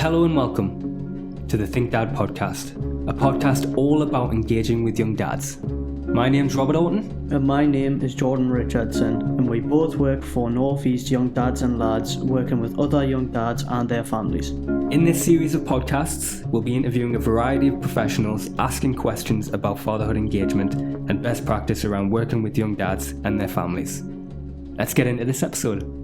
Hello and welcome to the Think Dad podcast, a podcast all about engaging with young dads. My name's Robert Orton. And my name is Jordan Richardson, and we both work for North East Young Dads and Lads, working with other young dads and their families. In this series of podcasts, we'll be interviewing a variety of professionals, asking questions about fatherhood engagement and best practice around working with young dads and their families. Let's get into this episode.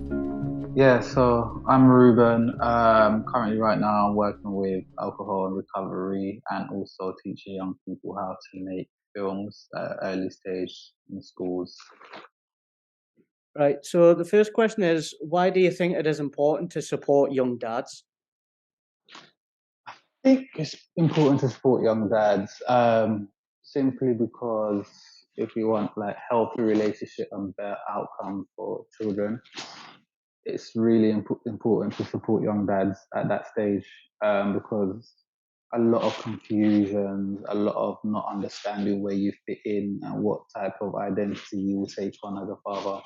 Yeah, so I'm Ruben. Currently right now I'm working with alcohol and recovery and also teaching young people how to make films at early stage in schools. Right, so the first question is, why do you think it is important to support young dads? I think it's important to support young dads simply because if you want like healthy relationship and better outcome for children, it's really important to support young dads at that stage because a lot of confusion, a lot of not understanding where you fit in and what type of identity you will take on as a father.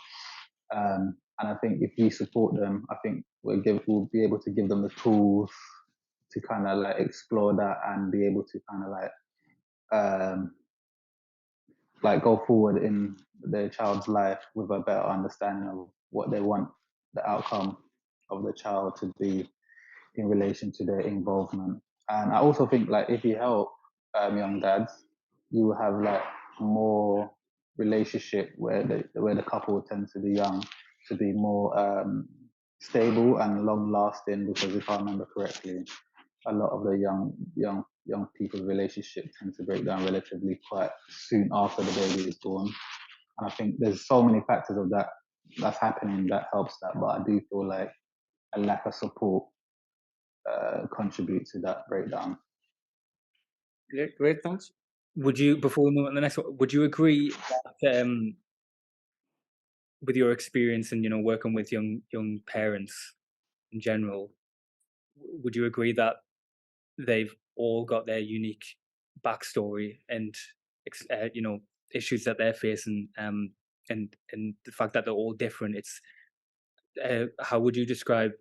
And I think if we support them, I think we'll be able to give them the tools to kind of like explore that and be able to kind of like go forward in their child's life with a better understanding of what they want the outcome of the child to be in relation to their involvement. And I also think like if you help young dads, you will have like more relationship where the couple tends to be young to be more stable and long lasting, because if I remember correctly, a lot of the young people's relationship tend to break down relatively quite soon after the baby is born. And I think there's so many factors of that's happening that helps that, but I do feel like a lack of support contribute to that breakdown. Yeah, great, thanks. Would you, before we move on to the next one, would you agree that with your experience and working with young parents in general, would you agree that they've all got their unique backstory and issues that they're facing, and the fact that they're all different? It's how would you describe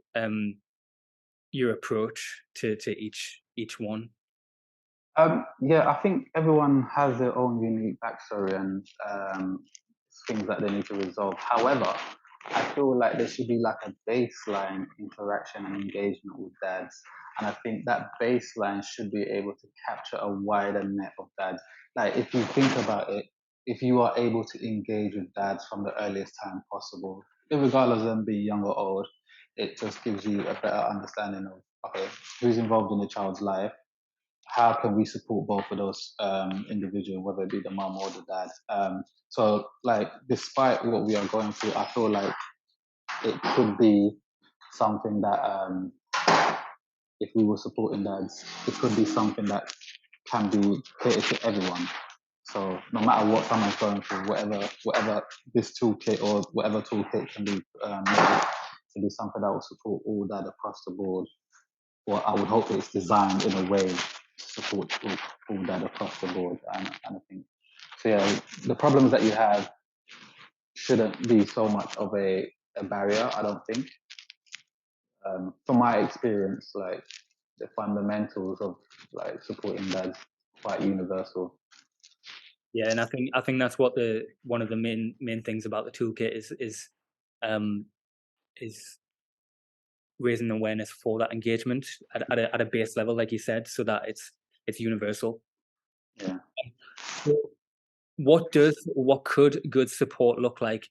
your approach to each one? Yeah, I think everyone has their own unique backstory and things that they need to resolve. However, I feel like there should be like a baseline interaction and engagement with dads. And I think that baseline should be able to capture a wider net of dads. Like if you think about it, if you are able to engage with dads from the earliest time possible, regardless of them being young or old, it just gives you a better understanding of, okay, who's involved in the child's life, how can we support both of those individuals, whether it be the mom or the dad. So like despite what we are going through, I feel like it could be something that if we were supporting dads, it could be something that can be catered to everyone. So no matter what someone's going through, whatever this toolkit or whatever toolkit can be made to be something that will support all dad across the board. Or I would hope it's designed in a way to support all dad across the board. And I think so. Yeah, the problems that you have shouldn't be so much of a barrier, I don't think. From my experience, like the fundamentals of like supporting dads quite universal. Yeah, and I think that's what one of the main things about the toolkit is raising awareness for that engagement at a base level, like you said, so that it's universal. Yeah. What could good support look like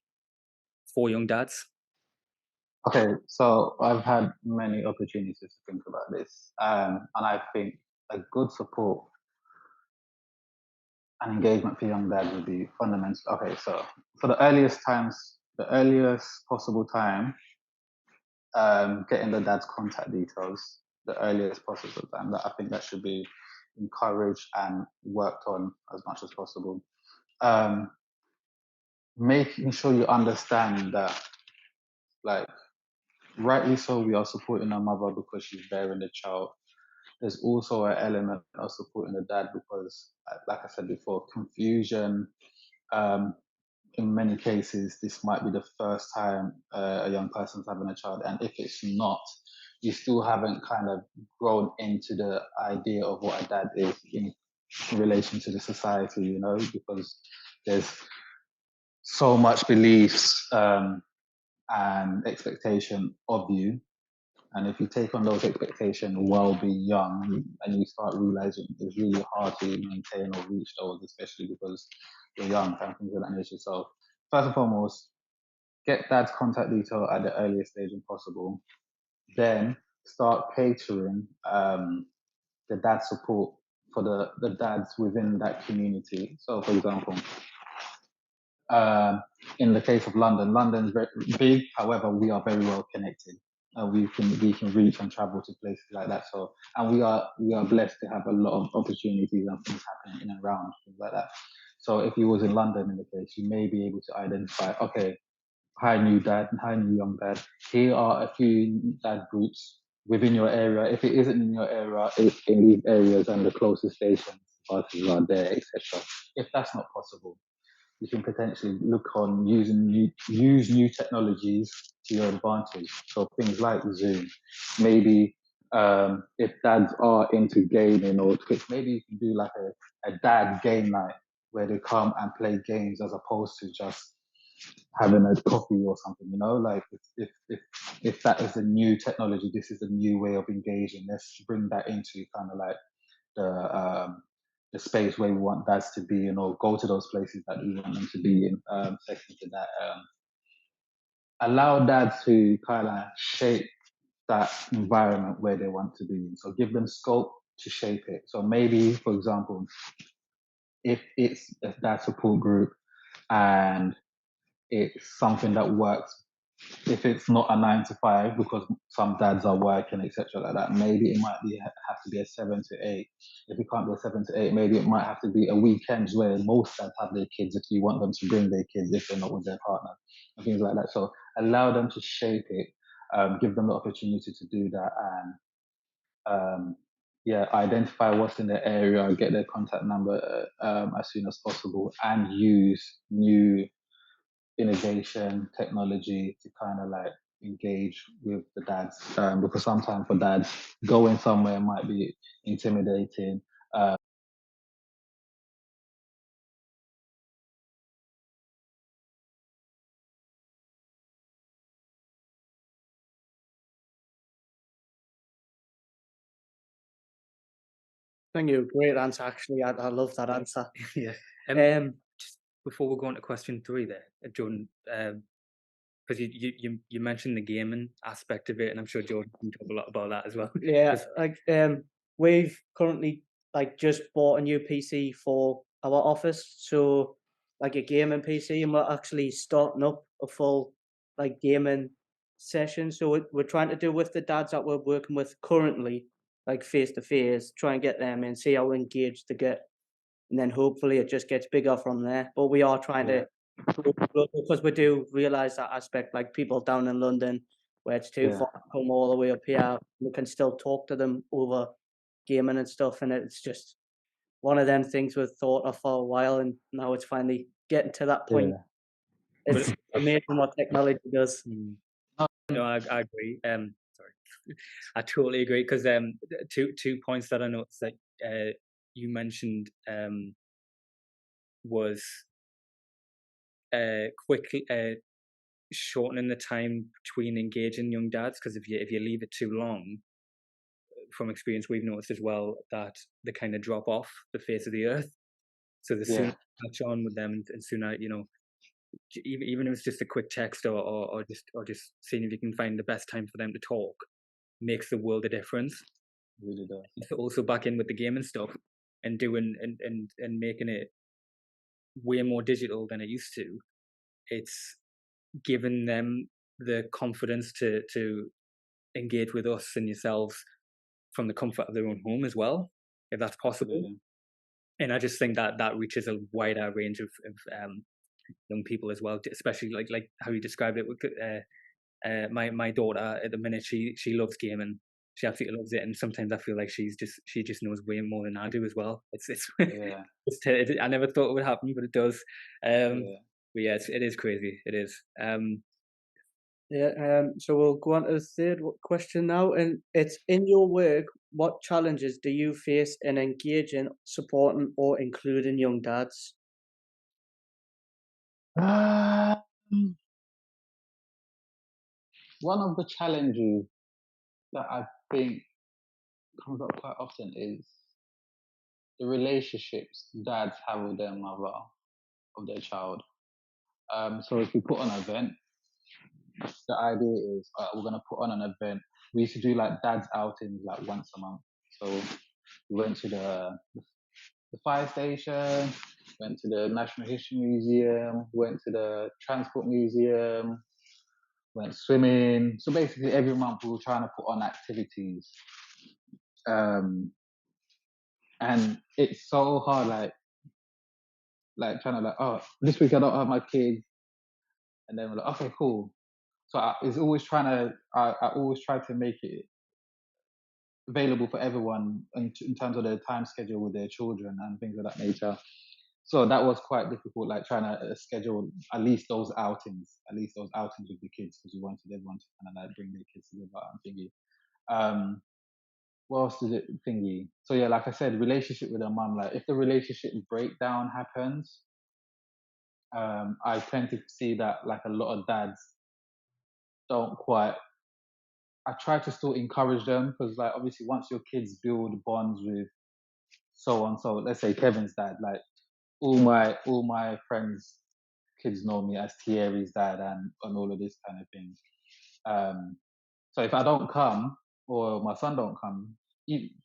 for young dads? Okay, so I've had many opportunities to think about this, and I think a good support and engagement for young dads would be fundamental. Okay, so for the earliest possible time, getting the dad's contact details, the earliest possible time. That I think that should be encouraged and worked on as much as possible. Making sure you understand that, like, rightly so, we are supporting our mother because she's bearing the child. There's also an element of supporting the dad because, like I said before, confusion. In many cases, this might be the first time a young person's having a child, and if it's not, you still haven't kind of grown into the idea of what a dad is in relation to the society, you know, because there's so much beliefs and expectation of you. And if you take on those expectations while being young, and you start realizing it's really hard to maintain or reach those, especially because you're young and things of that nature. So first and foremost, get dad's contact detail at the earliest stage possible. Then start catering the dad support for the dads within that community. So, for example, in the case of London, London's very big. However, we are very well connected. We can reach and travel to places like that. So, and we are blessed to have a lot of opportunities and things happening in and around things like that. So, if you was in London in the case, you may be able to identify. Okay, hi new dad, hi new young dad. Here are a few dad groups within your area. If it isn't in your area, it's in these areas and the closest stations, buses are there, etc. If that's not possible, you can potentially look on use new technologies to your advantage. So things like Zoom, maybe if dads are into gaming or Twitch, maybe you can do like a dad game night where they come and play games as opposed to just having a coffee or something. You know, like if that is a new technology, this is a new way of engaging. Let's bring that into kind of like the space where we want dads to be, you know, go to those places that we want them to be in. Second to that, allow dads to kind of shape that environment where they want to be in. So give them scope to shape it. So maybe, for example, if it's a dad support group and it's something that works, if it's not a 9 to 5 because some dads are working, etc., like that, maybe it might be have to be a 7 to 8. If it can't be a 7 to 8, maybe it might have to be a weekends where most dads have their kids if you want them to bring their kids if they're not with their partner and things like that. So allow them to shape it, give them the opportunity to do that, and yeah, identify what's in the area, get their contact number as soon as possible, and use new innovation, technology to kind of like engage with the dads. Because sometimes for dads, going somewhere might be intimidating. Thank you. Great answer, actually. I love that answer. Yeah. Just before we go on to question 3 there, Jordan, because you mentioned the gaming aspect of it, and I'm sure Jordan can talk a lot about that as well. Yeah, like we've currently like just bought a new PC for our office, so like a gaming PC, and we're actually starting up a full like gaming session. So we're trying to do with the dads that we're working with currently, like face to face, try and get them and see how engaged they get, and then hopefully it just gets bigger from there. But we are trying Yeah, to because we do realize that aspect, like people down in London where it's too yeah, far to come all the way up here, we can still talk to them over gaming and stuff, and it's just one of them things we've thought of for a while, and now it's finally getting to that point. yeah. It's amazing what technology does. No, I agree. Sorry, I totally agree because two points that I noticed that you mentioned was quickly shortening the time between engaging young dads, because if you leave it too long, from experience we've noticed as well that they kind of drop off the face of the earth. So the sooner Yeah, you catch on with them, and sooner, you know, even if it's just a quick text or just seeing if you can find the best time for them to talk, makes the world a difference. really does. So also back in with the gaming stuff and doing and making it way more digital than it used to. It's given them the confidence to engage with us and yourselves from the comfort of their own home as well, if that's possible. Absolutely. And I just think that that reaches a wider range of young people as well, especially like how you described it. My daughter at the minute, she loves gaming. She absolutely loves it, and sometimes I feel like she just knows way more than I do as well. Yeah, I never thought it would happen, but it does. yeah, But yeah, it is crazy. It is. Yeah, so we'll go on to the third question now, and it's in your work, what challenges do you face in engaging, supporting, or including young dads? Um, one of the challenges that I think comes up quite often is the relationships dads have with their mother of their child. So if we put on an event, the idea is we're gonna put on an event. We used to do like dad's outings like once a month. So we went to the fire station, went to the National History Museum, went to the Transport Museum, went swimming. So basically, every month we were trying to put on activities, and it's so hard. Like trying to oh, this week I don't have my kids, and then we're like, okay, cool. So it's always trying to. I always try to make it available for everyone in terms of their time schedule with their children and things of that nature. So that was quite difficult, like trying to schedule at least those outings with the kids, because we wanted everyone to kind of like bring their kids together and thingy. What else did it thingy? So yeah, like I said, relationship with a mum. Like if the relationship breakdown happens, I tend to see that like a lot of dads don't quite. I try to still encourage them, because like obviously once your kids build bonds with so on, so let's say Kevin's dad, like all my friends kids know me as Thierry's dad and all of this kind of thing. Um, so if I don't come or my son don't come,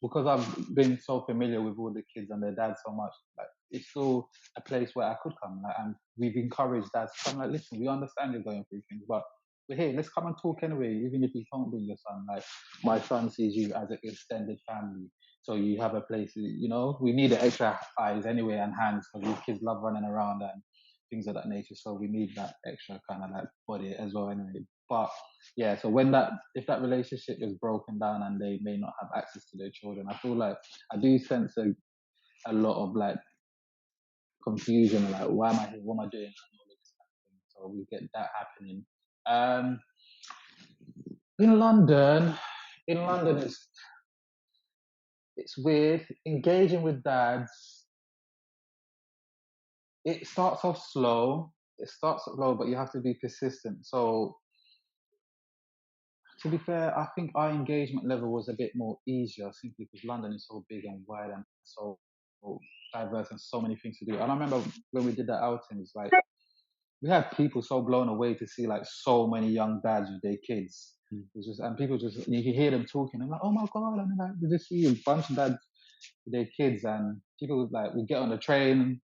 because I've been so familiar with all the kids and their dads so much, like it's still a place where I could come. Like, and we've encouraged dads to come. Like, listen, we understand you're going through things, but we're here. Let's come and talk anyway, even if you can't bring your son. Like my son sees you as an extended family, so you have a place. You know, we need the extra eyes anyway and hands, because these kids love running around and things of that nature. So we need that extra kind of like body as well anyway. But yeah, so if that relationship is broken down and they may not have access to their children, I feel like I do sense a lot of like confusion and like, why am I here? What am I doing? And all of this kind of thing. So we get that happening. Um, in London, it's weird. Engaging with dads, it starts off slow. It starts off slow, but you have to be persistent. So to be fair, I think our engagement level was a bit more easier, simply because London is so big and wide and so diverse and so many things to do. And I remember when we did the outings, like we had people so blown away to see like so many young dads with their kids. It was just, and people just, you can hear them talking. I'm like, oh my god! And like, we just see a bunch of dads with their kids, and people would, like, we get on the train,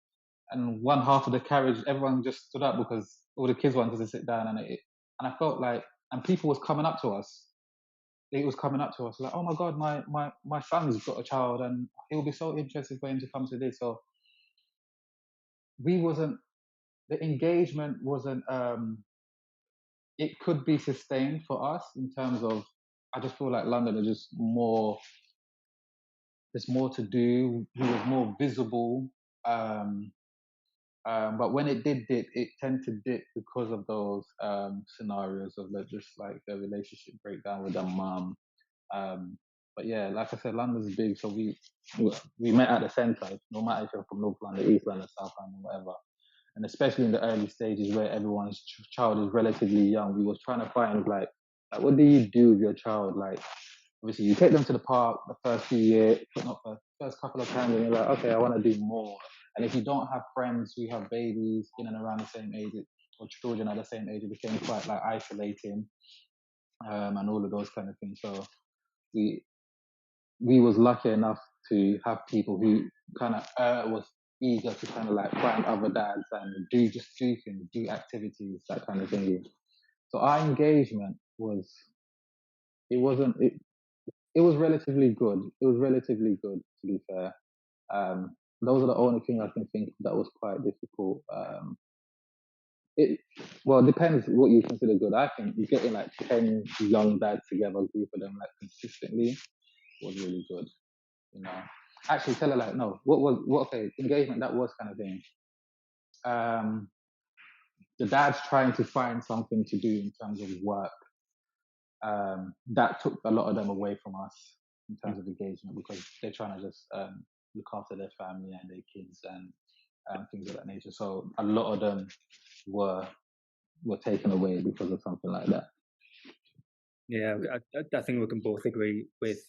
and one half of the carriage, everyone just stood up because all the kids wanted to sit down, and I felt like, and people was coming up to us. It was coming up to us like, oh my god, my son's got a child, and he'll be so interested for him to come to this. So we wasn't the engagement wasn't it could be sustained for us in terms of, I just feel like London is just more, there's more to do. He was more visible. Um, but when it did dip, it tended to dip because of those scenarios of just like the relationship breakdown with the mum. Um, but yeah, like I said, London's big, so we met at the centre. No matter if you're from North London, East London, South London, whatever. And especially in the early stages where everyone's child is relatively young, we was trying to find like what do you do with your child? Like obviously you take them to the park the first few years, not first couple of times, and you're like, okay, I want to do more. And if you don't have friends who have babies in and around the same age, or children at the same age, it became quite like isolating, and all of those kind of things. So we we was lucky enough to have people who kind of was eager to kind of like find other dads and do things, do activities, that kind of thing. So our engagement it wasn't it was relatively good. It was relatively good, to be fair. Those are the only thing I can think of that was quite difficult. It well, it depends what you consider good. I think getting like 10 young dads together, a group of them like consistently was really good. You know, actually tell her like, no, what okay, engagement, that was kind of thing. the dad's trying to find something to do in terms of work, that took a lot of them away from us in terms of engagement, because they're trying to just look after their family and their kids and things of that nature. So a lot of them were taken away because of something like that. Yeah, I think we can both agree with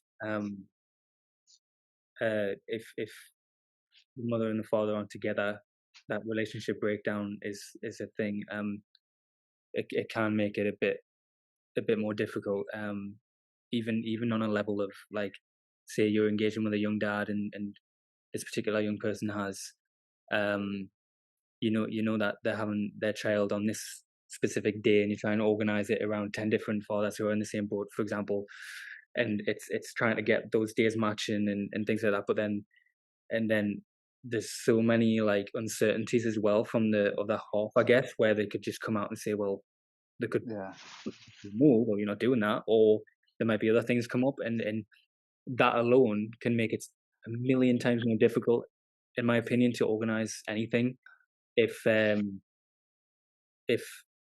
if the mother and the father aren't together, that relationship breakdown is a thing. It can make it a bit more difficult. Even on a level of, like, say you're engaging with a young dad, and this particular young person has, you know that they're having their child on this specific day, and you're trying to organize it around 10 different fathers who are in the same boat, for example, and it's trying to get those days matching and things like that. But then there's so many, like, uncertainties as well from the other half, I guess, where they could just come out and say, well, they could move, or you're not doing that, or there might be other things come up, and that alone can make it a million times more difficult, in my opinion, to organize anything if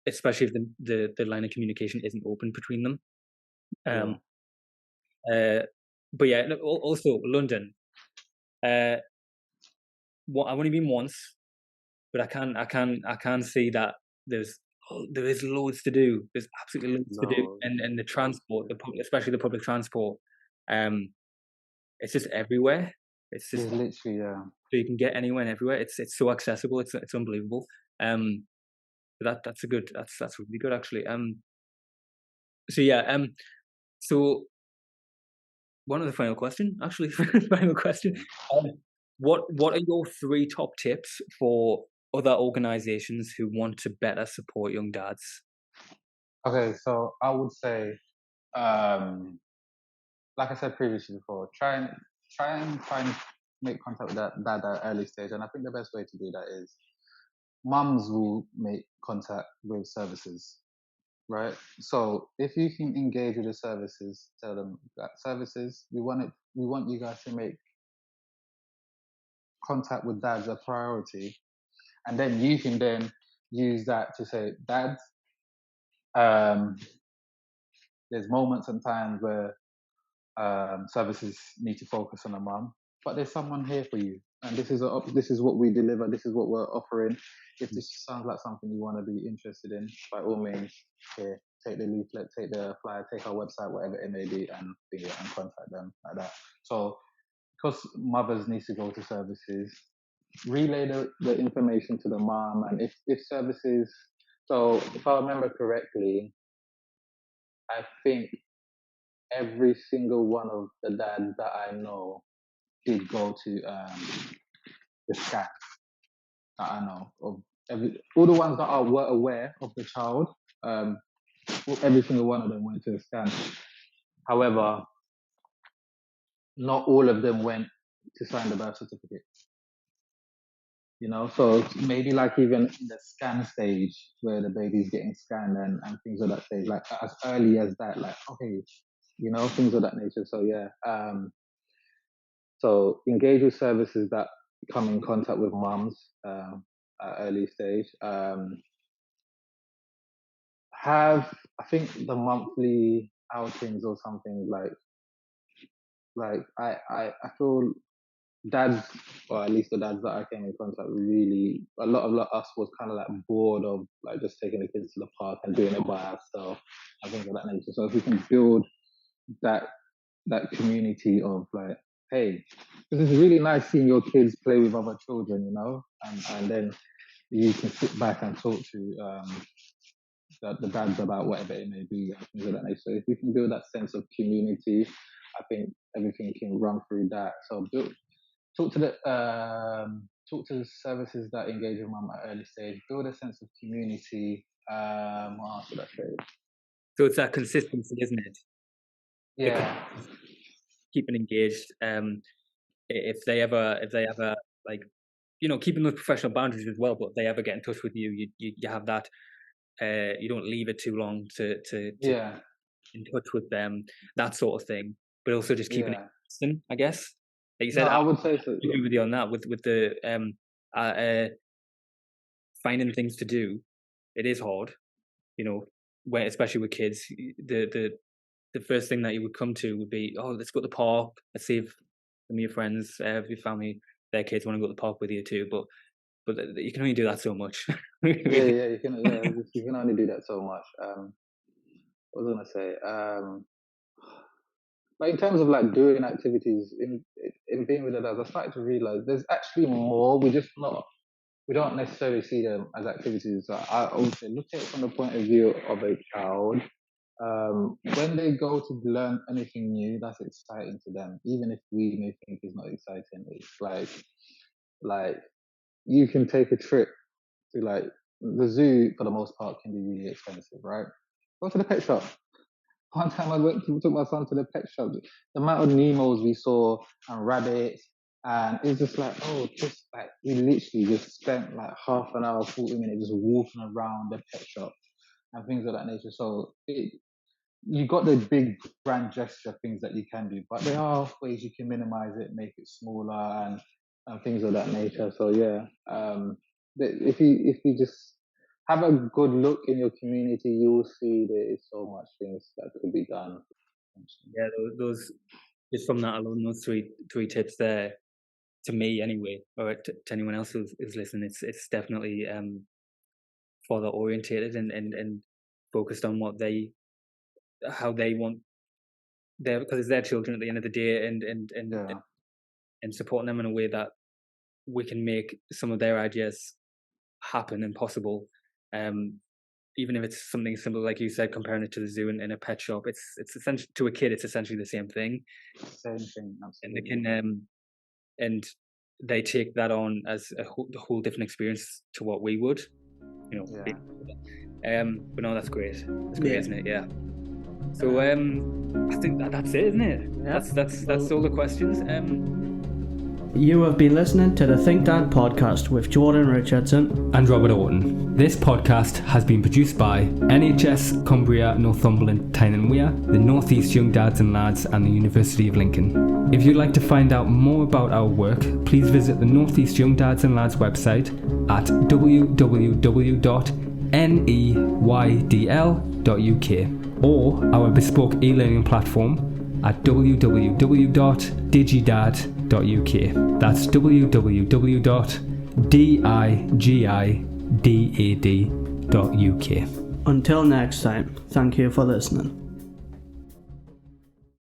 especially if the line of communication isn't open between them. But yeah, also London. What, I've only been once, but I can see that there is loads to do. There's absolutely loads to do, and the transport, especially the public transport, it's just everywhere. It's just literally, so you can get anywhere and everywhere. It's so accessible. It's unbelievable. That's really good, actually. So yeah. So one of the final question, actually, final question. What are your 3 top tips for other organizations who want to better support young dads? Okay, so I would say, like I said previously before, try and make contact with that dad at an early stage. And I think the best way to do that is mums will make contact with services, right? So if you can engage with the services, tell them that services, we want you guys to make contact with dads a priority, and then you can then use that to say, dads, there's moments and times where services need to focus on a mum, but there's someone here for you, and this is what we deliver. This is what we're offering. If this sounds like something you want to be interested in, by all means, here, take the leaflet, take the flyer, take our website, whatever it may be, and contact them like that. So, because mothers need to go to services, relay the information to the mom, and if services. So, if I remember correctly, I think every single one of the dads that I know did go to the scan that I know of. All the ones that were aware of the child, every single one of them went to the scan. However, not all of them went to sign the birth certificate. So maybe, like, even in the scan stage where the baby's getting scanned and things of that stage, like as early as that, like, okay, things of that nature. So yeah, so engage with services that come in contact with mums at early stage. Have, I think, the monthly outings or something, like I feel dads, or at least the dads that I came in contact with, really, a lot of us was kind of like bored of, like, just taking the kids to the park and doing it by ourselves and things of that nature. So if we can build that community of, like, hey, this is really nice seeing your kids play with other children, and then you can sit back and talk to the dads about whatever it may be and things of that nature. So if we can build that sense of community, I think everything can run through that. So talk to the services that engage with mum at early stage. Build a sense of community. What else should I say? So it's that consistency, isn't it? Yeah. Keeping engaged. If they ever like, keeping those professional boundaries as well, but if they ever get in touch with you, you have that. You don't leave it too long to in touch with them, that sort of thing. But also just keeping it consistent, I guess. Like you said, I would say so. I agree with you on that. With the finding things to do, it is hard, you know, where especially with kids, the first thing that you would come to would be, oh, let's go to the park. Let's see if some of your friends, your family, their kids want to go to the park with you too. But you can only do that so much. Yeah, you can only do that so much. What was I gonna say? But in terms of like doing activities in being with others, I started to realize there's actually more. We don't necessarily see them as activities. So I also look at it from the point of view of a child. When they go to learn anything new, that's exciting to them, even if we may think it's not exciting. It's like you can take a trip to like the zoo for the most part can be really expensive, right? Go to the pet shop. One time I took my son to the pet shop. The amount of Nemos we saw and rabbits, and it's just like, oh, just like we literally just spent like half an hour, 40 minutes just walking around the pet shop and things of that nature. So you got the big grand gesture things that you can do, but there are ways you can minimize it, make it smaller, and things of that nature. So yeah, if you just have a good look in your community, you'll see there is so much things that could be done. Yeah, those just from that alone, those three tips there, to me anyway, or to anyone else who's listening, it's definitely further orientated and focused on how they want because it's their children at the end of the day, and supporting them in a way that we can make some of their ideas happen and possible. Even if it's something simple, like you said, comparing it to the zoo and a pet shop, it's essentially, to a kid, it's essentially the same thing. Same thing, absolutely. And they can and they take that on as a whole different experience to what we would, you know. Yeah. But no, that's great. That's great, isn't it? Yeah. So I think that's it, isn't it? Yeah. That's all the questions. You have been listening to the Think Dad podcast with Jordan Richardson and Robert Orton. This podcast has been produced by NHS Cumbria Northumberland Tyne and Wear, the North East Young Dads and Lads, and the University of Lincoln. If you'd like to find out more about our work, please visit the North East Young Dads and Lads website at www.neydl.uk or our bespoke e-learning platform at www.digidad.uk. That's www.digidad.uk. Until next time, thank you for listening.